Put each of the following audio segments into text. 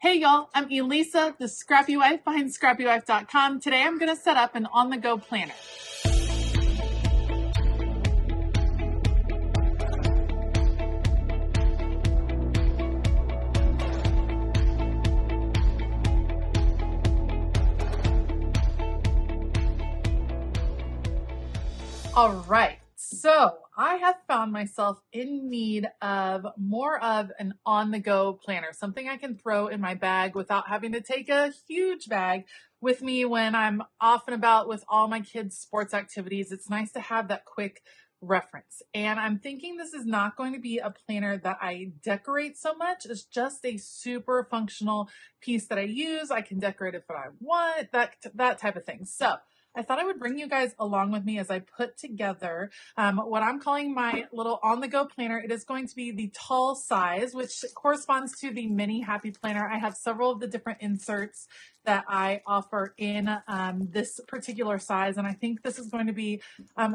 Hey y'all, I'm Elisa, the Scrappy Wife behind ScrappyWife.com. Today I'm going to set up an on-the-go planner. All right, so I have found myself in need of more of an on-the-go planner, something I can throw in my bag without having to take a huge bag with me when I'm off and about with all my kids' sports activities. It's nice to have that quick reference. And I'm thinking this is not going to be a planner that I decorate so much. It's just a super functional piece that I use. I can decorate it if I want, that type of thing. So I thought I would bring you guys along with me as I put together what I'm calling my little on-the-go planner. It is going to be the tall size, which corresponds to the mini happy planner. I have several of the different inserts that I offer in this particular size, and I think this is going to be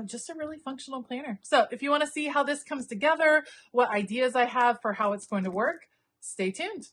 just a really functional planner. So if you want to see how this comes together, what ideas I have for how it's going to work, stay tuned.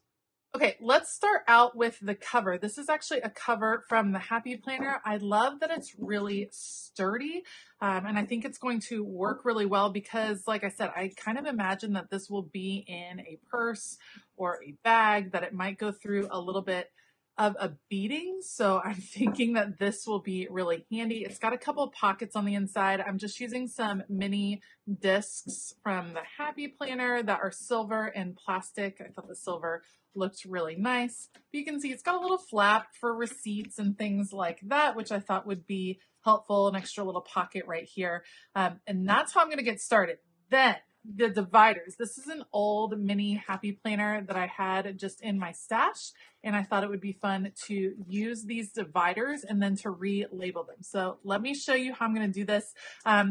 Okay, let's start out with the cover. This is actually a cover from the Happy Planner. I love that it's really sturdy, and I think it's going to work really well because, like I said, I kind of imagine that this will be in a purse or a bag, that it might go through a little bit of a beating. So I'm thinking that this will be really handy. It's got a couple of pockets on the inside. I'm just using some mini discs from the Happy Planner that are silver and plastic. I thought the silver looked really nice. But you can see it's got a little flap for receipts and things like that, which I thought would be helpful, an extra little pocket right here. And that's how I'm going to get started. Then the dividers. This is an old mini Happy Planner that I had just in my stash, and I thought it would be fun to use these dividers and then to relabel them. So let me show you how I'm going to do this.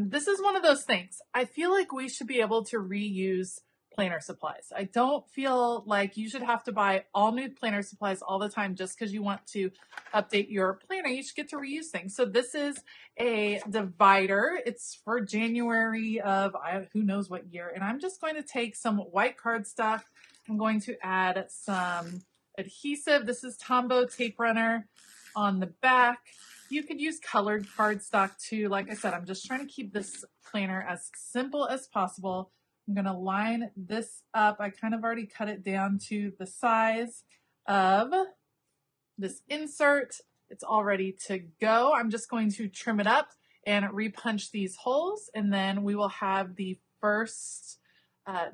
This is one of those things. I feel like we should be able to reuse planner supplies. I don't feel like you should have to buy all new planner supplies all the time just because you want to update your planner. You should get to reuse things. So this is a divider. It's for January of who knows what year. And I'm just going to take some white cardstock. I'm going to add some adhesive. This is Tombow Tape Runner on the back. You could use colored cardstock too. Like I said, I'm just trying to keep this planner as simple as possible. I'm going to line this up. I kind of already cut it down to the size of this insert. It's all ready to go. I'm just going to trim it up and repunch these holes, and then we will have the first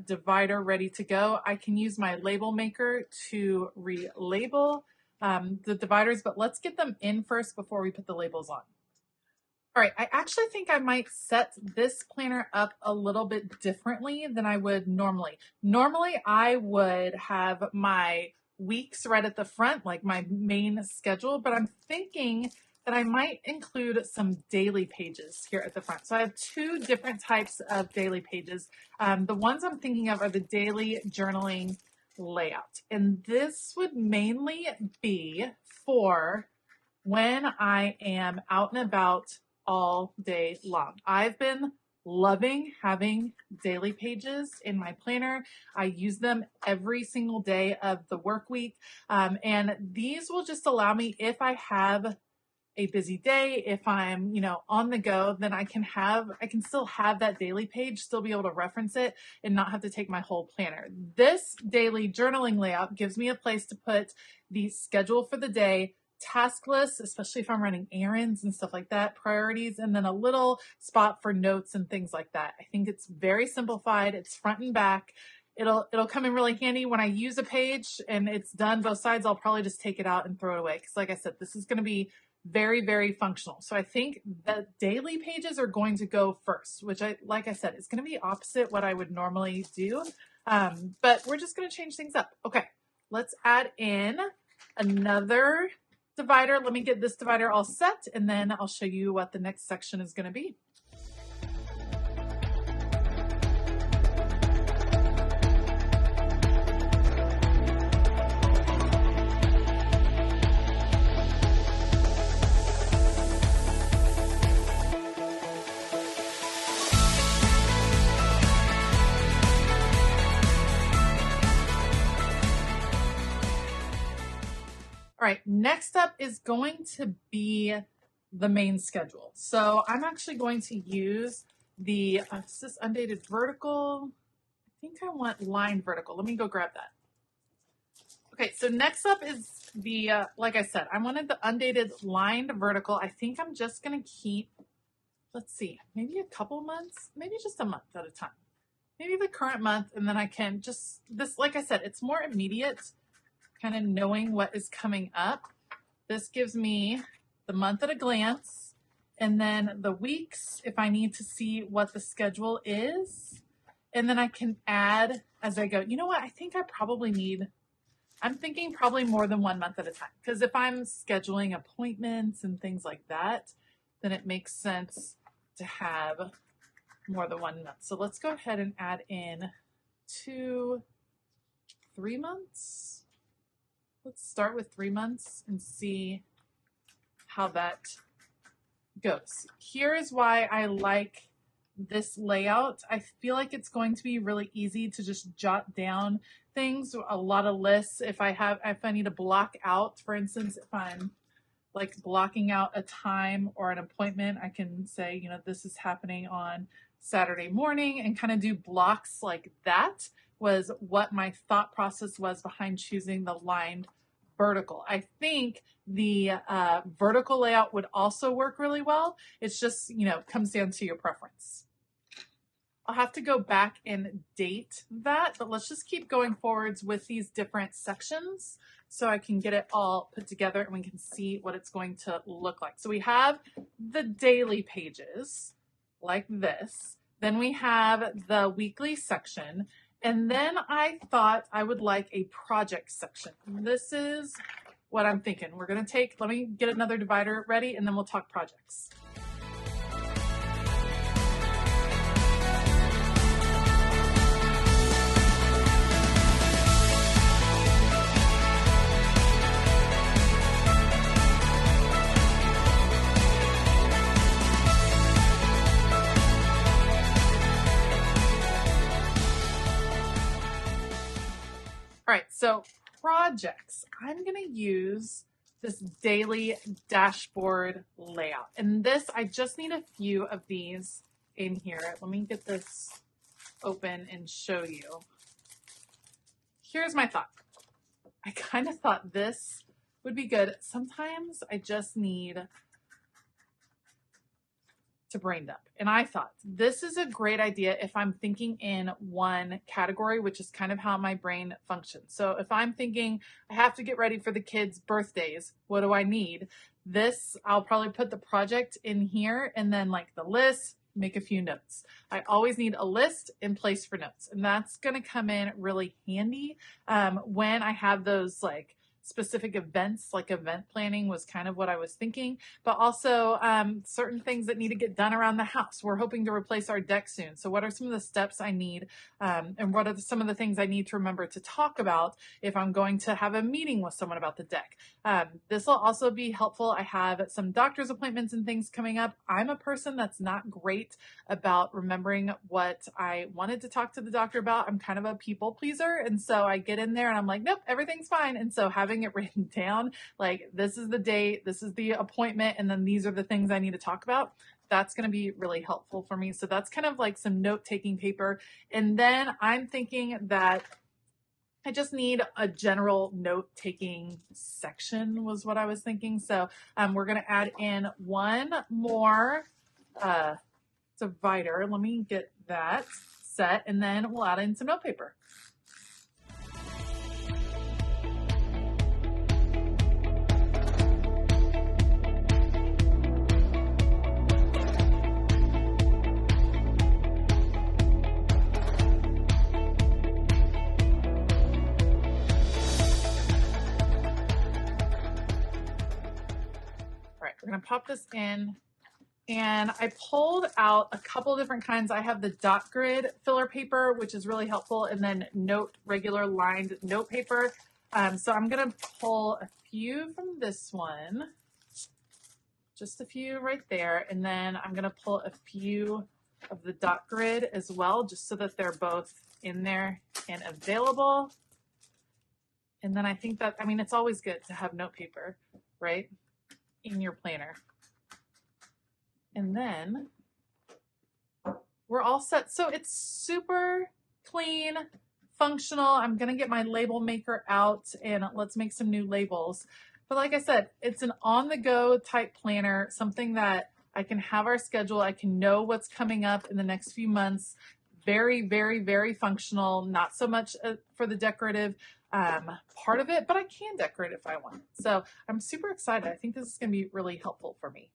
divider ready to go. I can use my label maker to relabel the dividers, but let's get them in first before we put the labels on. All right, I actually think I might set this planner up a little bit differently than I would normally. Normally, I would have my weeks right at the front, like my main schedule, but I'm thinking that I might include some daily pages here at the front. So I have two different types of daily pages. The ones I'm thinking of are the daily journaling layout. And this would mainly be for when I am out and about all day long. I've been loving having daily pages in my planner. I use them every single day of the work week. And these will just allow me, if I have a busy day, if I'm, on the go, then I can still have that daily page, still be able to reference it and not have to take my whole planner. This daily journaling layout gives me a place to put the schedule for the day, task lists, especially if I'm running errands and stuff like that, priorities, and then a little spot for notes and things like that. I think it's very simplified. It's front and back. It'll come in really handy when I use a page and it's done both sides. I'll probably just take it out and throw it away. Because like I said, this is going to be very, very functional. So I think the daily pages are going to go first, which like I said, is going to be opposite what I would normally do. But we're just going to change things up. Okay, let's add in another divider. Let me get this divider all set, and then I'll show you what the next section is going to be. All right, next up is going to be the main schedule. So I'm actually going to use the, is this undated vertical? I think I want lined vertical. Let me go grab that. Okay, so next up is the, like I said, I wanted the undated lined vertical. I think I'm just gonna keep, let's see, maybe a couple months, maybe just a month at a time. Maybe the current month, and then I can just, this, like I said, it's more immediate, kind of knowing what is coming up. This gives me the month at a glance, and then the weeks if I need to see what the schedule is. And then I can add as I go. You know what? I think I probably need, I'm thinking probably more than 1 month at a time. Because if I'm scheduling appointments and things like that, then it makes sense to have more than 1 month. So let's go ahead and add in 2, 3 months. Let's start with 3 months and see how that goes. Here is why I like this layout. I feel like it's going to be really easy to just jot down things, a lot of lists. If I need to block out, for instance, if I'm like blocking out a time or an appointment, I can say, you know, this is happening on Saturday morning, and kind of do blocks like that. Was what my thought process was behind choosing the lined vertical. I think the vertical layout would also work really well. It's just, you know, comes down to your preference. I'll have to go back and date that, but let's just keep going forwards with these different sections so I can get it all put together and we can see what it's going to look like. So we have the daily pages like this. Then we have the weekly section. And then I thought I would like a project section. This is what I'm thinking. We're going to take, let me get another divider ready, and then we'll talk projects. All right, so projects. I'm going to use this daily dashboard layout. And this, I just need a few of these in here. Let me get this open and show you. Here's my thought. I kind of thought this would be good. Sometimes I just need to brain dump. And I thought this is a great idea if I'm thinking in one category, which is kind of how my brain functions. So if I'm thinking I have to get ready for the kids' birthdays, what do I need? This, I'll probably put the project in here, and then like the list, make a few notes. I always need a list in place for notes. And that's going to come in really handy when I have those like specific events, like event planning was kind of what I was thinking, but also certain things that need to get done around the house. We're hoping to replace our deck soon. So what are some of the steps I need and what are some of the things I need to remember to talk about if I'm going to have a meeting with someone about the deck? This will also be helpful. I have some doctor's appointments and things coming up. I'm a person that's not great about remembering what I wanted to talk to the doctor about. I'm kind of a people pleaser. And so I get in there and I'm like, nope, everything's fine. And so having it written down, like this is the date, this is the appointment, and then these are the things I need to talk about, that's going to be really helpful for me. So that's kind of like some note-taking paper. And then I'm thinking that I just need a general note-taking section was what I was thinking. So we're going to add in one more divider. Let me get that set, and then we'll add in some note paper. We're going to pop this in, and I pulled out a couple different kinds. I have the dot grid filler paper, which is really helpful, and then regular lined note paper. So I'm going to pull a few from this one, just a few right there, and then I'm going to pull a few of the dot grid as well, just so that they're both in there and available. And then I think that, I mean, it's always good to have note paper, right, in your planner. And then we're all set. So it's super clean, functional. I'm going to get my label maker out and let's make some new labels. But like I said, it's an on-the-go type planner, something that I can have our schedule. I can know what's coming up in the next few months. Very, very, very functional. Not so much for the decorative part of it, but I can decorate if I want. So I'm super excited. I think this is going to be really helpful for me.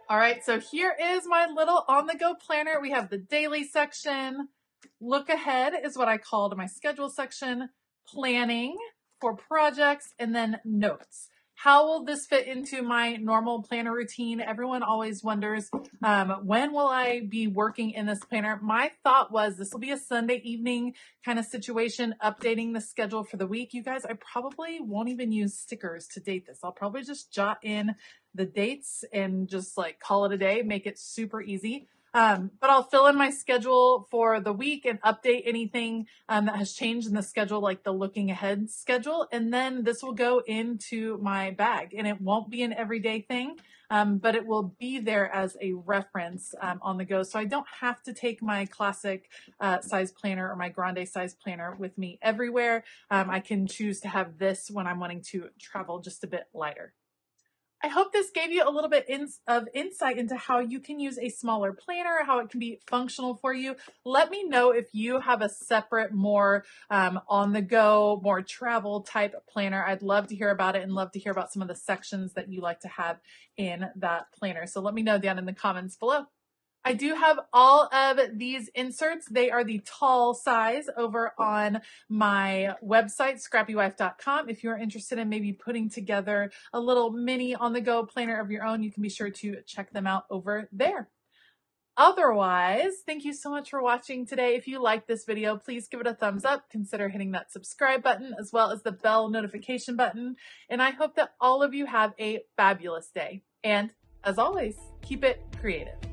All right, so here is my little on-the-go planner. We have the daily section. Look ahead is what I called my schedule section. Planning for projects, and then notes. How will this fit into my normal planner routine? Everyone always wonders, when will I be working in this planner? My thought was this will be a Sunday evening kind of situation, updating the schedule for the week. You guys, I probably won't even use stickers to date this. I'll probably just jot in the dates and just like call it a day, make it super easy. But I'll fill in my schedule for the week and update anything that has changed in the schedule, like the looking ahead schedule. And then this will go into my bag, and it won't be an everyday thing, but it will be there as a reference on the go. So I don't have to take my classic size planner or my grande size planner with me everywhere. I can choose to have this when I'm wanting to travel just a bit lighter. I hope this gave you a little bit of insight into how you can use a smaller planner, how it can be functional for you. Let me know if you have a separate, more on the go, more travel type planner. I'd love to hear about it and love to hear about some of the sections that you like to have in that planner. So let me know down in the comments below. I do have all of these inserts. They are the tall size over on my website, ScrappyWife.com. If you're interested in maybe putting together a little mini on-the-go planner of your own, you can be sure to check them out over there. Otherwise, thank you so much for watching today. If you like this video, please give it a thumbs up. Consider hitting that subscribe button as well as the bell notification button. And I hope that all of you have a fabulous day. And as always, keep it creative.